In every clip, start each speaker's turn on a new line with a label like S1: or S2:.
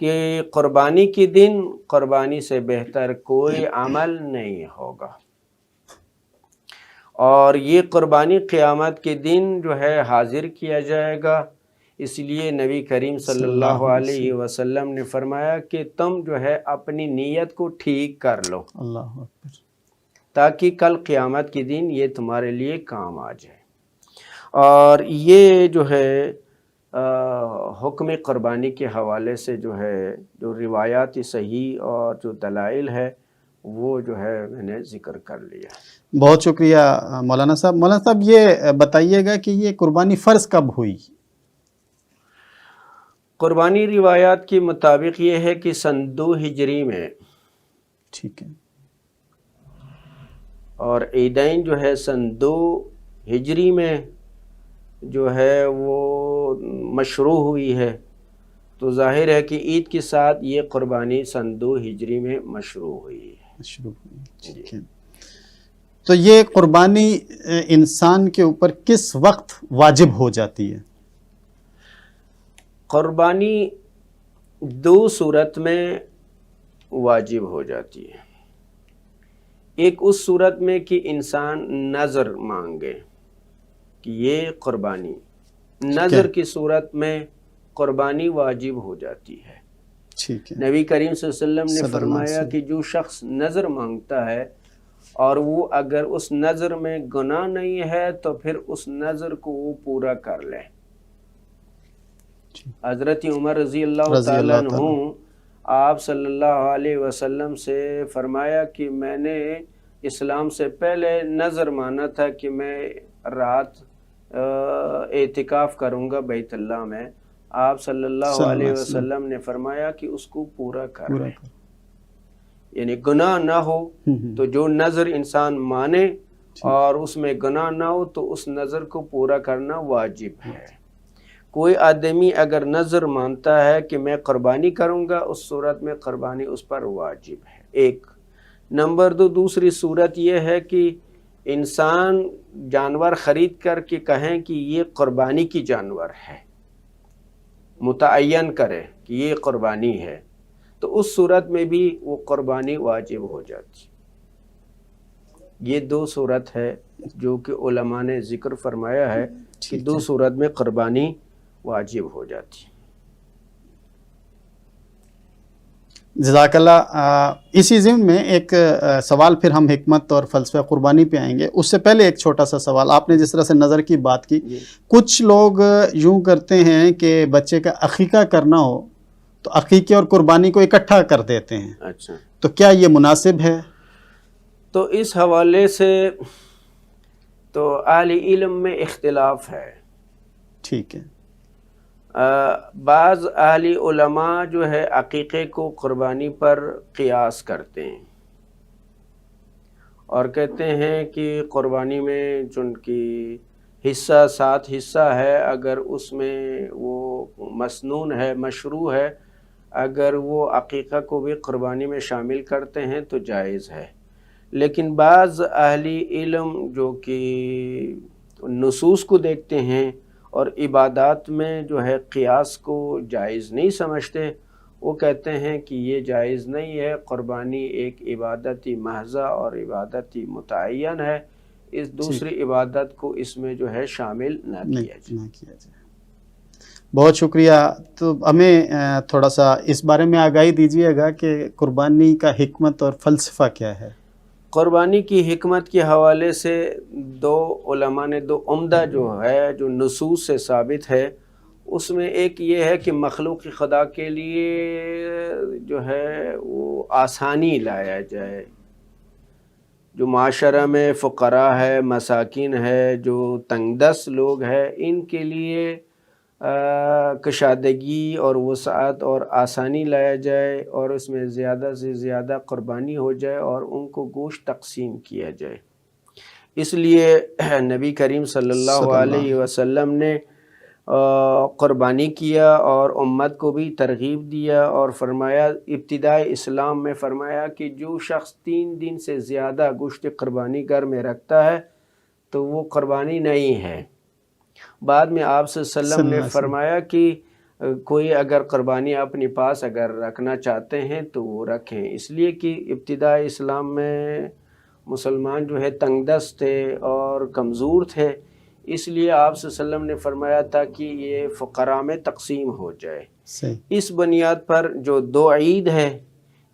S1: کہ قربانی کے دن قربانی سے بہتر کوئی عمل نہیں ہوگا، اور یہ قربانی قیامت کے دن جو ہے حاضر کیا جائے گا۔ اس لیے نبی کریم صلی اللہ علیہ وسلم نے فرمایا کہ تم جو ہے اپنی نیت کو ٹھیک کر لو،
S2: اللہ اکبر،
S1: تاکہ کل قیامت کے دن یہ تمہارے لیے کام آ جائے۔ اور یہ جو ہے حکم قربانی کے حوالے سے جو ہے جو روایات صحیح اور جو دلائل ہے وہ جو ہے میں نے ذکر کر لیا۔
S2: بہت شکریہ مولانا صاحب۔ مولانا صاحب یہ بتائیے گا کہ یہ قربانی فرض کب ہوئی؟
S1: قربانی روایات کے مطابق یہ ہے کہ سن 2 ہجری میں،
S2: ٹھیک ہے،
S1: اور عیدین جو ہے سن 2 ہجری میں جو ہے وہ مشروع ہوئی ہے، تو ظاہر ہے کہ عید کے ساتھ یہ قربانی سن 2 ہجری میں مشروع ہوئی ہے۔
S2: شروع ہوئی، ٹھیک ہے۔ تو یہ قربانی انسان کے اوپر کس وقت واجب ہو جاتی ہے؟
S1: قربانی 2 صورت میں واجب ہو جاتی ہے۔ ایک اس صورت میں کہ انسان نذر مانگے کہ یہ قربانی، نذر کی صورت میں قربانی واجب ہو جاتی ہے۔
S2: ٹھیک ہے،
S1: نبی کریم صلی اللہ علیہ وسلم نے
S2: صلی اللہ علیہ
S1: فرمایا
S2: وسلم،
S1: کہ جو شخص نذر مانگتا ہے اور وہ اگر اس نذر میں گناہ نہیں ہے تو پھر اس نذر کو وہ پورا کر لے۔ حضرت عمر رضی اللہ تعالیٰ عنہ آپ صلی اللہ علیہ وسلم سے فرمایا کہ میں نے اسلام سے پہلے نذر مانا تھا کہ میں رات اعتکاف کروں گا بیت اللہ میں۔ آپ صلی اللہ علیہ وسلم نے فرمایا کہ اس کو پورا کر لے، یعنی گناہ نہ ہو۔ تو جو نذر انسان مانے اور اس میں گناہ نہ ہو تو اس نذر کو پورا کرنا واجب ہے۔ کوئی آدمی اگر نذر مانتا ہے کہ میں قربانی کروں گا، اس صورت میں قربانی اس پر واجب ہے، ایک۔ نمبر 2، دوسری صورت یہ ہے کہ انسان جانور خرید کر کے کہیں کہ یہ قربانی کی جانور ہے، متعین کرے کہ یہ قربانی ہے، تو اس صورت میں بھی وہ قربانی واجب ہو جاتی۔ یہ 2 صورت ہے جو کہ علماء نے ذکر فرمایا ہے کہ 2 صورت میں قربانی واجب ہو جاتی۔
S2: جزاک اللہ۔ اسی ضمن میں ایک سوال پھر ہم حکمت اور فلسفہ قربانی پہ آئیں گے، اس سے پہلے ایک چھوٹا سا سوال۔ آپ نے جس طرح سے نظر کی بات کی، کچھ لوگ یوں کرتے ہیں کہ بچے کا عقیقہ کرنا ہو تو عقیقے اور قربانی کو اکٹھا کر دیتے ہیں،
S1: اچھا،
S2: تو کیا یہ مناسب ہے؟
S1: تو اس حوالے سے تو اہل علم میں اختلاف ہے۔
S2: ٹھیک ہے،
S1: بعض اہل علماء جو ہے عقیقے کو قربانی پر قیاس کرتے ہیں اور کہتے ہیں کہ قربانی میں چونکہ حصہ 7 حصہ ہے، اگر اس میں وہ مسنون ہے، مشروع ہے، اگر وہ عقیقہ کو بھی قربانی میں شامل کرتے ہیں تو جائز ہے۔ لیکن بعض اہل علم جو کہ نصوص کو دیکھتے ہیں اور عبادات میں جو ہے قیاس کو جائز نہیں سمجھتے، وہ کہتے ہیں کہ یہ جائز نہیں ہے، قربانی ایک عبادتی محضہ اور عبادتی متعین ہے، اس دوسری عبادت کو اس میں جو ہے شامل نہ کیا جائے۔
S2: بہت شکریہ۔ تو ہمیں تھوڑا سا اس بارے میں آگاہی دیجیے گا کہ قربانی کا حکمت اور فلسفہ کیا ہے؟
S1: قربانی کی حکمت کے حوالے سے 2 علماء نے 2 عمدہ جو ہے جو نصوص سے ثابت ہے، اس میں ایک یہ ہے کہ مخلوق خدا کے لیے جو ہے وہ آسانی لایا جائے۔ جو معاشرہ میں فقراء ہے، مساکین ہے، جو تنگ دست لوگ ہیں، ان کے لیے کشادگی اور وسعت اور آسانی لایا جائے اور اس میں زیادہ سے زیادہ قربانی ہو جائے اور ان کو گوشت تقسیم کیا جائے۔ اس لیے نبی کریم صلی اللہ علیہ وسلم نے قربانی کیا اور امت کو بھی ترغیب دیا اور فرمایا، ابتدائی اسلام میں فرمایا کہ جو شخص 3 دن سے زیادہ گوشت قربانی گھر میں رکھتا ہے تو وہ قربانی نہیں ہے۔ بعد میں آپ صلی اللہ علیہ وسلم نے فرمایا کہ کوئی اگر قربانی اپنے پاس اگر رکھنا چاہتے ہیں تو وہ رکھیں، اس لیے کہ ابتدائی اسلام میں مسلمان جو ہے تنگ دست تھے اور کمزور تھے، اس لیے آپ صلی اللہ علیہ وسلم نے فرمایا تھا کہ یہ فقراء میں تقسیم ہو جائے۔
S2: صحیح،
S1: اس بنیاد پر جو 2 عید ہے،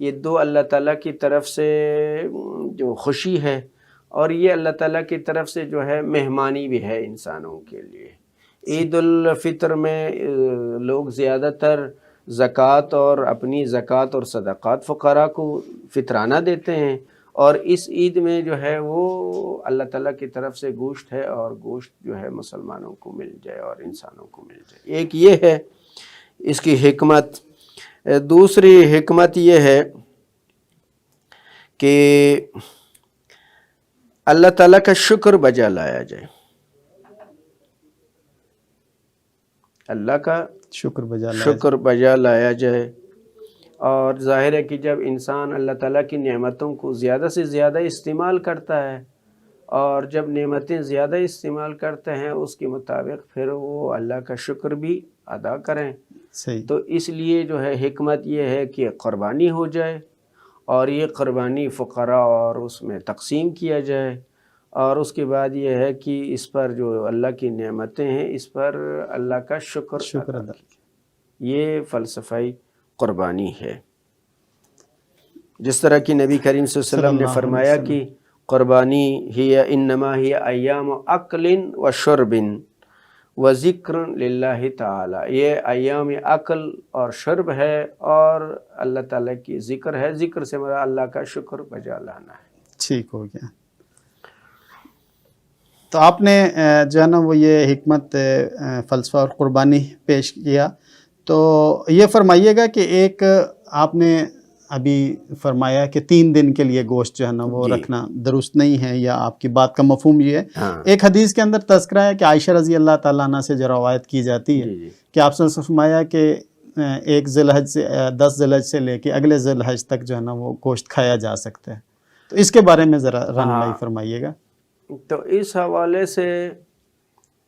S1: یہ 2 اللہ تعالیٰ کی طرف سے جو خوشی ہے، اور یہ اللہ تعالیٰ کی طرف سے جو ہے مہمانی بھی ہے انسانوں کے لیے۔ عید الفطر میں لوگ زیادہ تر زکوٰۃ اور اپنی زکوٰۃ اور صدقات فقراء کو فطرانہ دیتے ہیں، اور اس عید میں جو ہے وہ اللہ تعالیٰ کی طرف سے گوشت ہے، اور گوشت جو ہے مسلمانوں کو مل جائے اور انسانوں کو مل جائے۔ ایک یہ ہے اس کی حکمت۔ دوسری حکمت یہ ہے کہ اللہ تعالیٰ کا شکر بجا لایا جائے، اللہ کا شکر بجا لایا جائے۔ اور ظاہر ہے کہ جب انسان اللہ تعالیٰ کی نعمتوں کو زیادہ سے زیادہ استعمال کرتا ہے، اور جب نعمتیں زیادہ استعمال کرتے ہیں اس کے مطابق پھر وہ اللہ کا شکر بھی ادا کریں۔
S2: صحیح،
S1: تو اس لیے جو ہے حکمت یہ ہے کہ قربانی ہو جائے، اور یہ قربانی فقراء اور اس میں تقسیم کیا جائے، اور اس کے بعد یہ ہے کہ اس پر جو اللہ کی نعمتیں ہیں اس پر اللہ کا شکر ادا کیا۔ یہ فلسفہ قربانی ہے۔ جس طرح کہ نبی کریم صلی اللہ علیہ وسلم نے فرمایا کہ قربانی ہی انما ہی ایام اکل و شرب و ذکر للہ تعالی، یہ ایام عقل اور شرب ہے اور اللہ تعالیٰ کی ذکر ہے۔ ذکر سے مراد اللہ کا شکر بجا لانا ہے۔
S2: ٹھیک ہو گیا۔ تو آپ نے جو ہے نا وہ یہ حکمت فلسفہ اور قربانی پیش کیا، تو یہ فرمائیے گا کہ ایک آپ نے ابھی فرمایا کہ 3 دن کے لیے گوشت جو ہے نا وہ رکھنا درست نہیں ہے، یا آپ کی بات کا مفہوم یہ ہے۔ ایک حدیث کے اندر تذکرہ ہے کہ عائشہ رضی اللہ تعالیٰ عنہ سے جو روایت کی جاتی ہے کہ آپ نے فرمایا کہ 1 ذی الحج سے 10 ذی الحج سے لے کے اگلے ذی الحج تک جو ہے نا وہ گوشت کھایا جا سکتا ہے، تو اس کے بارے میں ذرا رہنمائی فرمائیے گا۔
S1: تو اس حوالے سے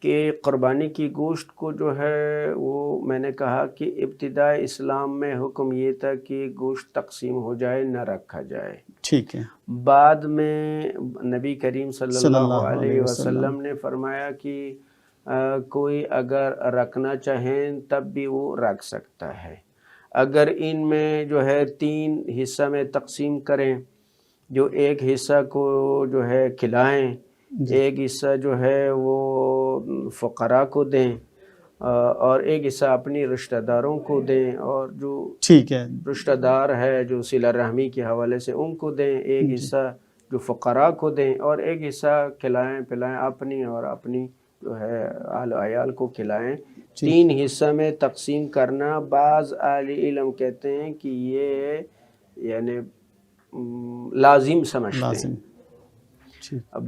S1: کہ قربانی کی گوشت کو جو ہے وہ میں نے کہا کہ ابتدائی اسلام میں حکم یہ تھا کہ گوشت تقسیم ہو جائے، نہ رکھا جائے۔
S2: ٹھیک ہے۔
S1: بعد میں نبی کریم صلی اللہ علیہ وسلم نے فرمایا کہ کوئی اگر رکھنا چاہیں تب بھی وہ رکھ سکتا ہے۔ اگر ان میں جو ہے 3 حصہ میں تقسیم کریں، جو ایک حصہ کو جو ہے کھلائیں، ایک حصہ جو ہے وہ فقراء کو دیں، اور ایک حصہ اپنی رشتہ داروں کو دیں، اور جو
S2: ٹھیک ہے
S1: رشتہ دار ہے جو صلہ رحمی کے حوالے سے ان کو دیں، ایک حصہ جو فقراء کو دیں، اور ایک حصہ کھلائیں پلائیں اپنی اور اپنی جو ہے اہل و عیال کو کھلائیں۔ 3 حصہ میں تقسیم کرنا بعض اہل علم کہتے ہیں کہ یہ یعنی لازم سمجھتے ہیں۔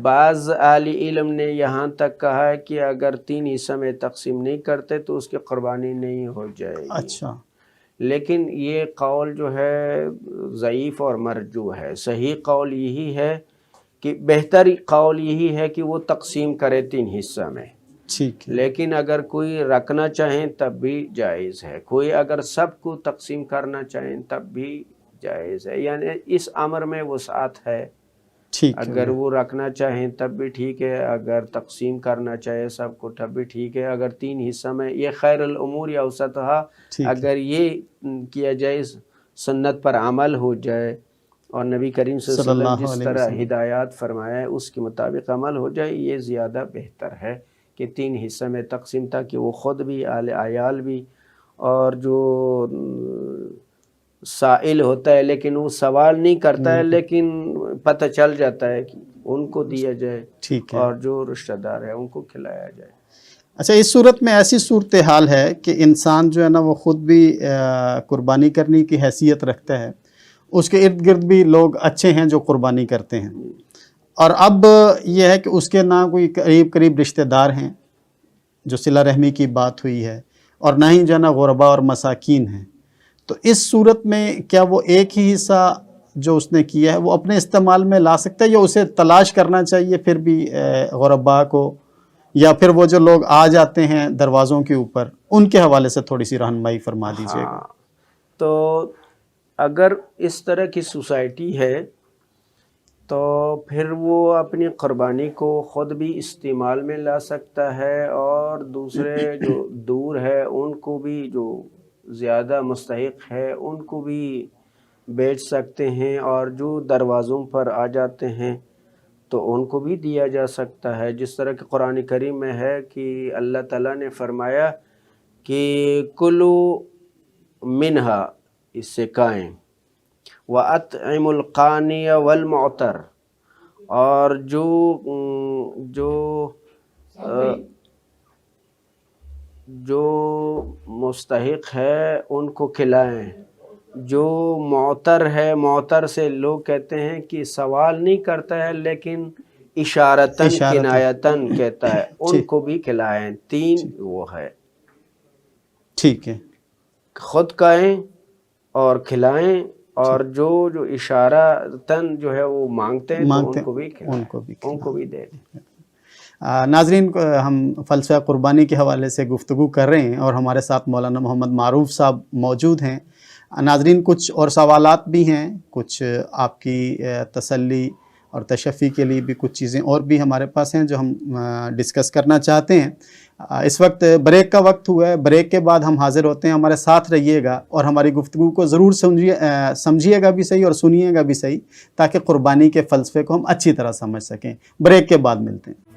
S1: بعض اہل علم نے یہاں تک کہا ہے کہ اگر 3 حصہ میں تقسیم نہیں کرتے تو اس کی قربانی نہیں ہو جائے گی۔
S2: اچھا،
S1: لیکن یہ قول جو ہے ضعیف اور مرجوح ہے۔ صحیح قول یہی ہے کہ بہتر قول یہی ہے کہ وہ تقسیم کرے 3 حصہ میں۔
S2: ٹھیک ہے،
S1: لیکن اگر کوئی رکھنا چاہیں تب بھی جائز ہے، کوئی اگر سب کو تقسیم کرنا چاہیں تب بھی جائز ہے، یعنی اس امر میں وسعت ہے۔ اگر وہ رکھنا چاہیں تب بھی ٹھیک ہے، اگر تقسیم کرنا چاہے سب کو تب بھی ٹھیک ہے۔ اگر 3 حصہ میں یہ خیر الامور یا اوسطھا، اگر یہ کیا جائے سنت پر عمل ہو جائے اور نبی کریم صلی اللہ علیہ وسلم جس طرح ہدایات فرمایا ہے اس کے مطابق عمل ہو جائے، یہ زیادہ بہتر ہے کہ 3 حصہ میں تقسیم، تاکہ وہ خود بھی اہل عیال بھی اور جو سائل ہوتا ہے لیکن وہ سوال نہیں کرتا ہے لیکن پتہ چل جاتا ہے کہ ان کو دیا جائے، اور جو رشتہ دار ہے ان کو کھلایا جائے۔
S2: اچھا، اس صورت میں ایسی صورتحال ہے کہ انسان جو ہے نا وہ خود بھی قربانی کرنے کی حیثیت رکھتا ہے، اس کے ارد گرد بھی لوگ اچھے ہیں جو قربانی کرتے ہیں، اور اب یہ ہے کہ اس کے نہ کوئی قریب رشتہ دار ہیں جو صلہ رحمی کی بات ہوئی ہے، اور نہ ہی جو ہے نا غربا اور مساکین ہیں، تو اس صورت میں کیا وہ ایک ہی حصہ جو اس نے کیا ہے وہ اپنے استعمال میں لا سکتا ہے، یا اسے تلاش کرنا چاہیے پھر بھی غربا کو یا پھر وہ جو لوگ آ جاتے ہیں دروازوں کے اوپر ان کے حوالے سے تھوڑی سی رہنمائی فرما دیجیے گا؟
S1: ہاں، تو اگر اس طرح کی سوسائٹی ہے تو پھر وہ اپنی قربانی کو خود بھی استعمال میں لا سکتا ہے، اور دوسرے جو دور ہے ان کو بھی، جو زیادہ مستحق ہے ان کو بھی بیچ سکتے ہیں، اور جو دروازوں پر آ جاتے ہیں تو ان کو بھی دیا جا سکتا ہے، جس طرح کہ قرآن کریم میں ہے کہ اللہ تعالیٰ نے فرمایا کہ کلو منہا، اس سے قائم، وَأَطْعِمُ الْقَانِيَ وَالْمُعْتَرَ، اور جو مستحق ہے ان کو کھلائیں، جو معتر ہے، معتر سے لوگ کہتے ہیں کہ سوال نہیں کرتا ہے لیکن اشارتاً کنایتاً کہتا ہے، ان کو بھی کھلائیں۔ تین وہ ہے،
S2: ٹھیک ہے،
S1: خود کھائیں اور کھلائیں، اور جو اشارتاً جو ہے وہ مانگتے ہیں تو ان کو بھی کھلائیں، ان کو بھی دے دیں۔
S2: ناظرین، ہم فلسفہ قربانی کے حوالے سے گفتگو کر رہے ہیں اور ہمارے ساتھ مولانا محمد معروف صاحب موجود ہیں۔ ناظرین، کچھ اور سوالات بھی ہیں، کچھ آپ کی تسلی اور تشفی کے لیے بھی کچھ چیزیں اور بھی ہمارے پاس ہیں جو ہم ڈسکس کرنا چاہتے ہیں۔ اس وقت بریک کا وقت ہوا ہے، بریک کے بعد ہم حاضر ہوتے ہیں، ہمارے ساتھ رہیے گا اور ہماری گفتگو کو ضرور سمجھیے گا بھی صحیح اور سنیے گا بھی صحیح، تاکہ قربانی کے فلسفے کو ہم اچھی طرح سمجھ سکیں۔ بریک کے بعد ملتے ہیں۔